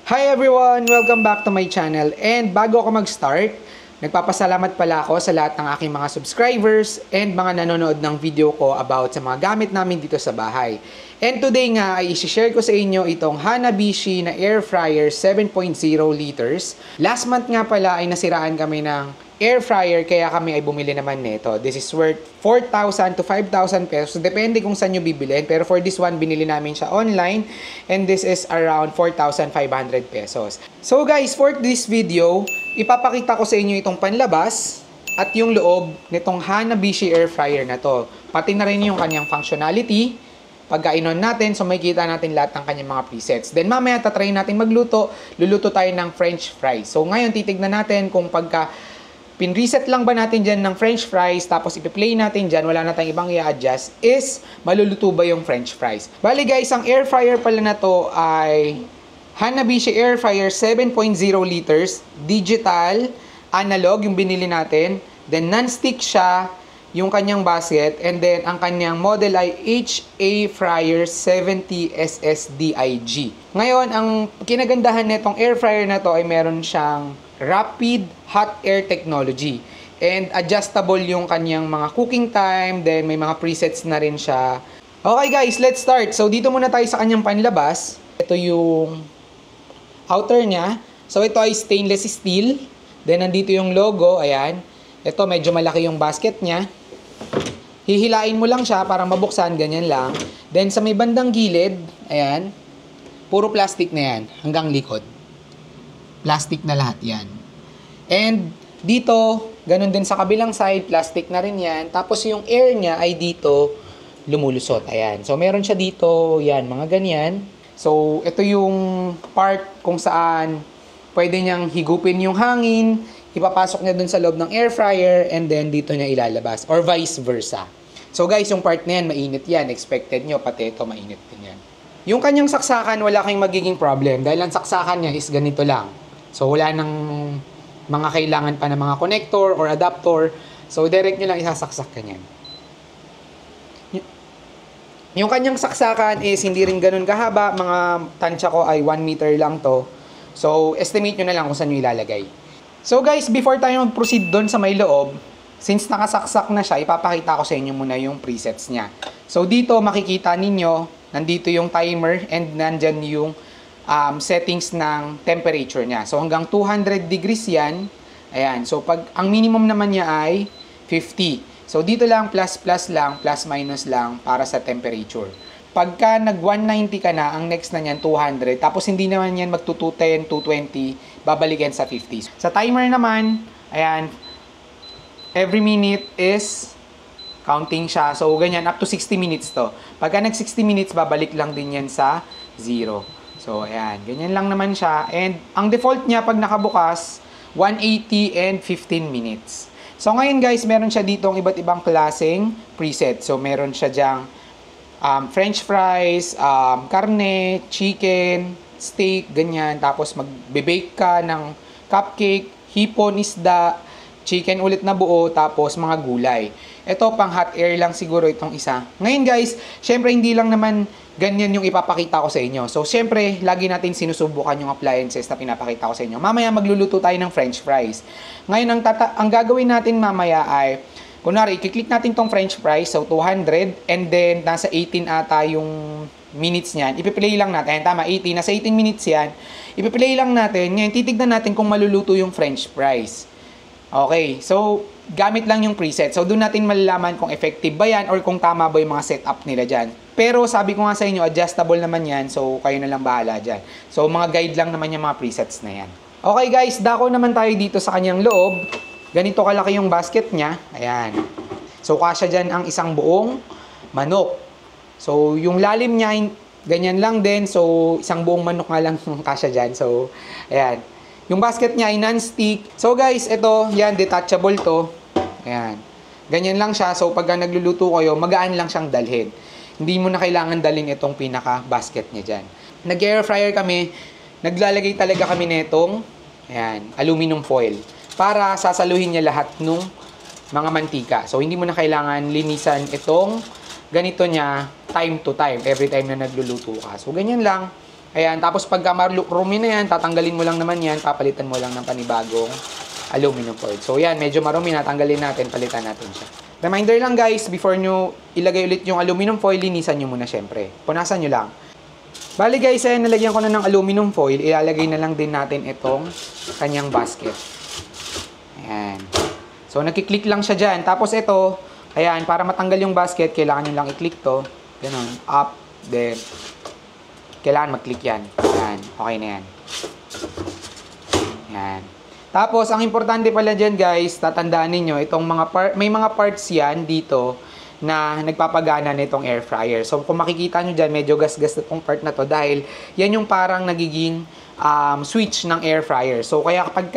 Hi everyone! Welcome back to my channel. And bago ako mag-start, nagpapasalamat pala ako sa lahat ng aking mga subscribers and mga nanonood ng video ko about sa mga gamit namin dito sa bahay. And today nga ay isi-share ko sa inyo itong Hanabishi na air fryer 7.0 liters. Last month nga pala ay nasiraan kami ng air fryer kaya kami ay bumili naman nito. This is worth 4,000 to 5,000 pesos. Depende kung saan nyo bibilhin. Pero for this one, binili namin siya online. And this is around 4,500 pesos. So guys, for this video, ipapakita ko sa inyo itong panlabas at yung loob nitong Hanabishi air fryer na to. Pati na rin yung kanyang functionality. Pagka in-on natin, so makikita natin lahat ng kanyang mga presets. Then mamaya tatry natin magluto. Luluto tayo ng french fries. So ngayon, titignan natin kung pagka pin-reset lang ba natin dyan ng french fries, tapos ipi-play natin dyan, wala na tayong ibang i-adjust, is maluluto ba yung french fries. Bali guys, ang air fryer pala na to ay Hanabishi Air Fryer 7.0 liters, digital, analog yung binili natin, then non-stick siya, yung kanyang basket, and then ang kanyang model ay HA Fryer 70 SSDIG. Ngayon, ang kinagandahan nitong air fryer na to ay meron siyang rapid hot air technology. And adjustable yung kanyang mga cooking time, then may mga presets na rin siya. Okay guys, let's start. So dito muna tayo sa kanyang panlabas. Ito yung outer niya. So ito ay stainless steel. Then nandito yung logo, ayan. Ito medyo malaki yung basket niya. Hihilain mo lang siya para mabuksan, ganyan lang. Then sa may bandang gilid, ayan, puro plastic na yan, hanggang likod. Plastic na lahat yan. And dito, ganun din sa kabilang side, plastic na rin yan. Tapos yung air niya ay dito lumulusot. Ayan. So meron siya dito, yan, mga ganyan. So ito yung part kung saan pwede niyang higupin yung hangin, ipapasok niya dun sa loob ng air fryer, and then dito niya ilalabas. Or vice versa. So guys, yung part na yan, mainit yan. Expected nyo, pati ito, mainit din yan. Yung kanyang saksakan, wala kayong magiging problem. Dahil ang saksakan niya is ganito lang. So, wala nang mga kailangan pa ng mga connector or adapter. So, direct nyo lang isasaksak kanyan. Yung kanyang saksakan is hindi rin ganun kahaba. Mga tansya ko ay 1 meter lang to. So, estimate nyo na lang kung saan nyo ilalagay. So, guys, before tayo mag-proceed doon sa may loob, since nakasaksak na siya, ipapakita ko sa inyo muna yung presets niya. So, dito makikita ninyo, nandito yung timer and nandyan yung settings ng temperature niya. So, hanggang 200 degrees yan. Ayan. So, pag ang minimum naman niya ay 50. So, dito lang, plus lang, plus minus lang para sa temperature. Pagka nag 190 ka na, ang next na niyan 200. Tapos, hindi naman yan magto 210, 220, babalikan sa 50. Sa timer naman, ayan, every minute is counting siya. So, ganyan, up to 60 minutes to. Pagka nag 60 minutes, babalik lang din yan sa 0. So, ayan. Ganyan lang naman siya. And, ang default niya, pag nakabukas, 180 and 15 minutes. So, ngayon guys, meron siya ditong iba't ibang klaseng preset. So, meron siya dyang french fries, karne, chicken, steak, ganyan. Tapos, magbe-bake ka ng cupcake, hipon, isda, chicken ulit na buo, tapos mga gulay. Ito, pang hot air lang siguro itong isa. Ngayon guys, syempre hindi lang naman ganyan yung ipapakita ko sa inyo. So, syempre, lagi natin sinusubukan yung appliances na pinapakita ko sa inyo. Mamaya, magluluto tayo ng french fries. Ngayon, ang gagawin natin mamaya ay, kunwari, i-click natin tong french fries, so 200, and then, nasa 18 ata yung minutes niyan. Ipi-play lang natin. Ayan, tama, 18. Nasa 18 minutes yan. Ipi-play lang natin. Ngayon, titignan natin kung maluluto yung french fries. Okay, so, gamit lang yung preset. So, doon natin malalaman kung effective ba yan or kung tama ba yung mga setup nila dyan. Pero, sabi ko nga sa inyo, adjustable naman yan. So, kayo na lang bahala dyan. So, mga guide lang naman yung mga presets na yan. Okay guys, dako naman tayo dito sa kanyang loob. Ganito kalaki yung basket niya. Ayan. So, kasya dyan ang isang buong manok. So, yung lalim niya, ganyan lang din. So, isang buong manok nga lang yung kasya dyan. So, ayan. Yung basket niya ay non-stick. So guys, ito, yan, detachable to. Ayan. Ganyan lang siya. So pagka nagluluto kayo, magaan lang siyang dalhin. Hindi mo na kailangan dalhin itong pinaka-basket niya dyan. Nag-air fryer kami. Naglalagay talaga kami nitong, ayan, aluminum foil. Para sasaluhin niya lahat nung mga mantika. So hindi mo na kailangan linisan itong ganito niya time to time. Every time na nagluluto ka. So ganyan lang. Ayan, tapos pagka marumi na yan, tatanggalin mo lang naman yan, papalitan mo lang ng panibagong aluminum foil. So yan, medyo marumi na, tanggalin natin, palitan natin siya. Reminder lang guys, before nyo ilagay ulit yung aluminum foil, linisan nyo muna syempre. Punasan nyo lang. Bali guys, ayan, nalagyan ko na ng aluminum foil, ilalagay na lang din natin itong kanyang basket. Ayan. So nagkiklik lang siya dyan. Tapos ito, ayan, para matanggal yung basket, kailangan nyo lang i-click to. Ganun, up, then, kailangan mag-click yan. Ayan, okay na yan. Ayan. Tapos, ang importante pala dyan guys, tatandaan ninyo, itong may mga parts yan dito na nagpapagana nitong air fryer. So, kung makikita nyo dyan, medyo gas-gas itong part na to dahil yan yung parang nagiging switch ng air fryer. So, kaya kapag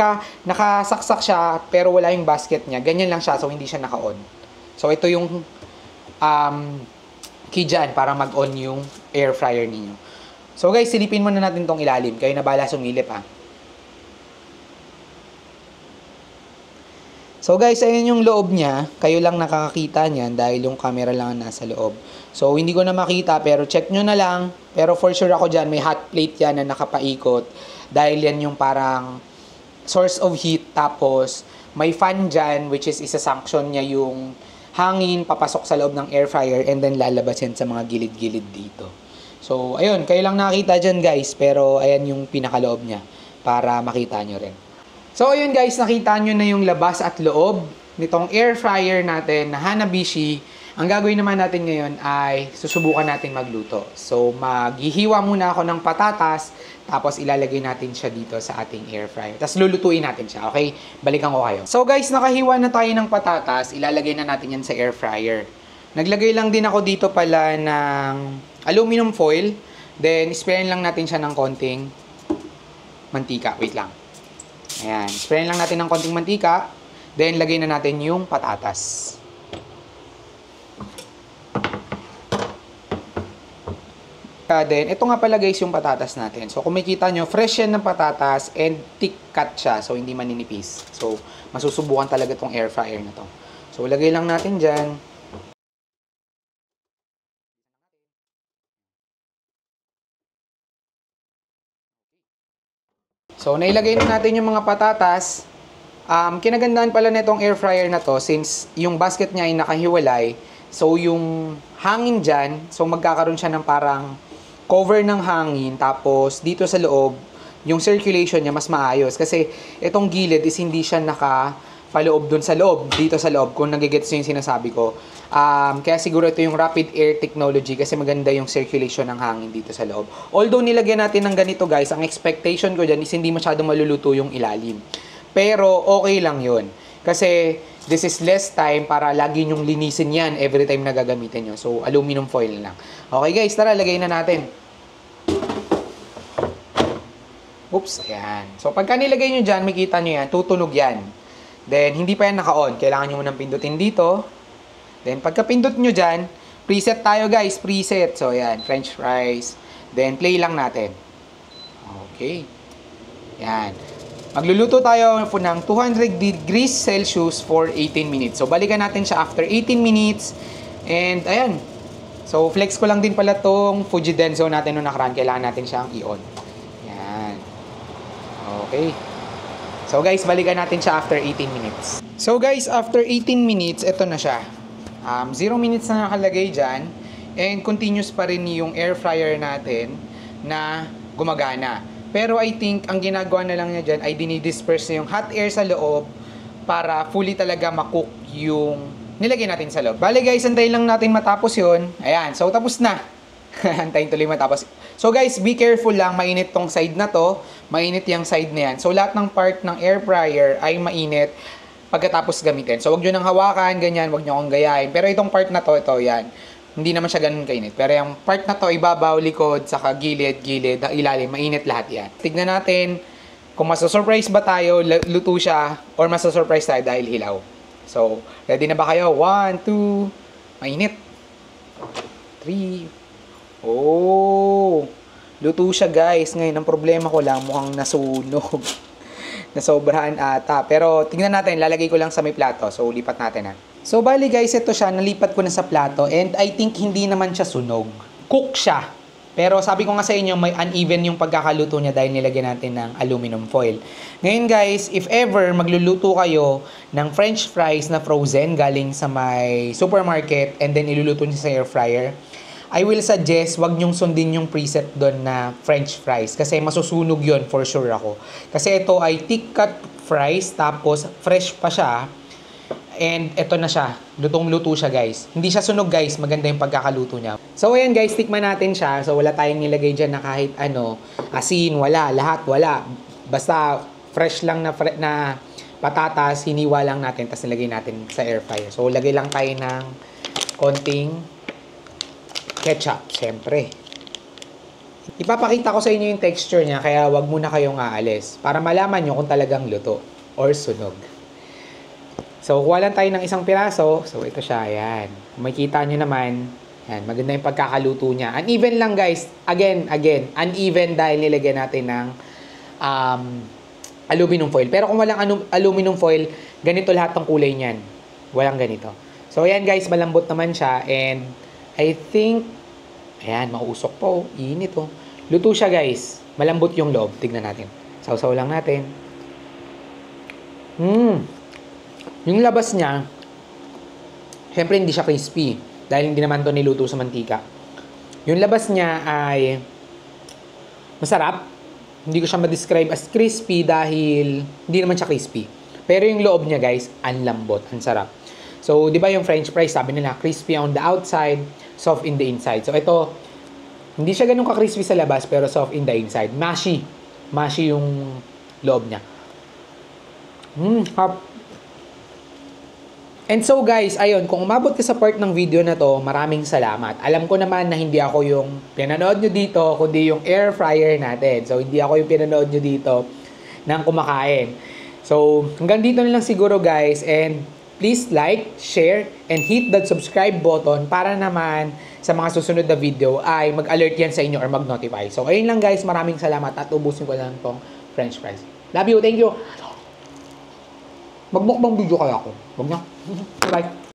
nakasaksak siya pero wala yung basket niya, ganyan lang siya. So, hindi siya naka-on. So, ito yung key dyan para mag-on yung air fryer ninyo. So, guys, silipin muna natin tong ilalim. Kayo na bahala sumilip So guys, ayun yung loob niya. Kayo lang nakakakita niyan dahil yung camera lang ang nasa loob. So hindi ko na makita pero check nyo na lang. Pero for sure ako dyan, may hot plate yan na nakapaikot. Dahil yan yung parang source of heat. Tapos may fan dyan which is isa-sanction niya yung hangin papasok sa loob ng air fryer and then lalabas yan sa mga gilid-gilid dito. So ayun, kayo lang nakakita dyan guys. Pero ayan yung pinakaloob niya para makita nyo rin. So, ayun guys, nakita nyo na yung labas at loob nitong air fryer natin na Hanabishi. Ang gagawin naman natin ngayon ay susubukan natin magluto. So, maghihiwa muna ako ng patatas, tapos ilalagay natin siya dito sa ating air fryer. Tapos lulutuin natin siya, okay? Balikan ko kayo. So guys, nakahiwa na tayo ng patatas, ilalagay na natin yan sa air fryer. Naglagay lang din ako dito pala ng aluminum foil. Then, sprayin lang natin siya ng konting mantika. Wait lang. Ayan, sprayin lang natin ng konting mantika. Then, lagay na natin yung patatas. Then, ito nga pala guys yung patatas natin. So, kung makikita nyo, fresh yan ng patatas and thick cut siya. So, hindi maninipis. So, masusubukan talaga tong air fryer na to. So, lagay lang natin dyan. So, nailagay na natin yung mga patatas. Kinagandaan pala nitong air fryer na to, since yung basket niya ay nakahiwalay, so yung hangin dyan, so magkakaroon siya ng parang cover ng hangin, tapos dito sa loob, yung circulation niya mas maayos. Kasi itong gilid is hindi siya nakapaloob dun sa loob, dito sa loob, kung nagigets nyo yung sinasabi ko. Kaya siguro ito yung rapid air technology kasi maganda yung circulation ng hangin dito sa loob. Although nilagyan natin ng ganito guys, ang expectation ko dyan is hindi masyadong maluluto yung ilalim. Pero okay lang yun. Kasi this is less time para lagi nyong linisin yan every time na gagamitin nyo. So aluminum foil lang. Okay guys, tara lagay na natin. Oops, ayan. So pagka nilagay nyo dyan, makita nyo yan, tutunog yan. Then hindi pa yan naka-on. Kailangan nyo munang pindutin dito. Then, pagka-pindot nyo dyan, preset tayo guys, preset. So, yan, french fries. Then, play lang natin. Okay. Yan. Magluluto tayo po ng 200 degrees Celsius for 18 minutes. So, balikan natin siya after 18 minutes. And, ayan. So, flex ko lang din pala tong Fujidenso natin nung nakaraan. Kailangan natin siyang i-on. Yan. Okay. So, guys, balikan natin siya after 18 minutes. So, guys, after 18 minutes, ito na siya. 0 minutes na nakalagay dyan and continuous pa rin yung air fryer natin na gumagana. Pero I think ang ginagawa na lang niya dyan ay dinidisperse yung hot air sa loob para fully talaga makook yung nilagay natin sa loob. Bale guys, antayin lang natin matapos yun. Ayan, so tapos na. Antayin tuloy matapos. So guys, be careful lang, mainit tong side na to, mainit yung side na yan. So lahat ng part ng air fryer ay mainit pagkatapos gamitin. So, wag nyo nang hawakan, ganyan, wag nyo akong gayahin. Pero itong part na to, ito, yan. Hindi naman siya ganun kainit. Pero yung part na to, ibabaw, likod, saka gilid, ilalim, mainit lahat yan. Tignan natin kung masasurprise ba tayo, luto siya, or masasurprise tayo dahil hilaw. So, ready na ba kayo? 1, 2, mainit. 3, oh, luto siya guys. Ngayon, ang problema ko lang, mukhang nasunog. Nasobrahan ata. Pero tingnan natin, lalagay ko lang sa may plato. So, lipat natin ha. So, bali guys, ito siya. Nalipat ko na sa plato. And I think hindi naman siya sunog. Cook siya. Pero sabi ko nga sa inyo, may uneven yung pagkakaluto niya dahil nilagyan natin ng aluminum foil. Ngayon guys, if ever magluluto kayo ng french fries na frozen galing sa may supermarket and then iluluto niyo sa air fryer, I will suggest wag nyong sundin yung preset doon na french fries kasi masusunog yon for sure ako. Kasi ito ay thick cut fries tapos fresh pa siya. And ito na siya. Lutong-luto siya, guys. Hindi siya sunog, guys. Maganda yung pagkakaluto niya. So, ayan, guys. Tikman natin siya. So, wala tayong nilagay dyan na kahit ano. Asin, wala. Lahat, wala. Basta, fresh lang na patatas. Hiniwa lang natin. Tapos, nilagay natin sa air fryer. So, lagay lang tayo ng konting ketchup. Siyempre. Ipapakita ko sa inyo yung texture niya. Kaya, wag muna kayong aalis. Para malaman nyo kung talagang luto or sunog. So, kuha lang tayo ng isang piraso. So, ito siya. Ayan. Kung makikita nyo naman, ayan, maganda yung pagkakaluto niya. Uneven lang, guys. Again, uneven dahil nilagyan natin ng aluminum foil. Pero kung walang aluminum foil, ganito lahat ng kulay niyan. Walang ganito. So, ayan, guys. Malambot naman siya. And, I think, ayan, mausok po. Init, oh. Luto siya, guys. Malambot yung loob. Tignan natin. Sausaw lang natin. Yung labas niya, syempre hindi siya crispy. Dahil hindi naman to niluto sa mantika. Yung labas niya ay masarap. Hindi ko siya ma-describe as crispy dahil hindi naman siya crispy. Pero yung loob niya, guys, ang lambot, ang sarap. So, di ba yung french fries, sabi nila, crispy on the outside, soft in the inside. So, ito, hindi siya ganun ka-crispy sa labas, pero soft in the inside. Mushy. Mushy yung loob niya. Harap. And so guys, ayun, kung umabot ka sa part ng video na to, maraming salamat. Alam ko naman na hindi ako yung pinanood nyo dito, kundi yung air fryer natin. So, hindi ako yung pinanood nyo dito ng kumakain. So, hanggang dito na lang siguro guys. And please like, share, and hit that subscribe button para naman sa mga susunod na video ay mag-alert yan sa inyo or mag-notify. So, ayun lang guys, maraming salamat at ubusin ko lang tong french fries. Love you, thank you! Magmukbang video kaya ako. Huwag niya. Bye.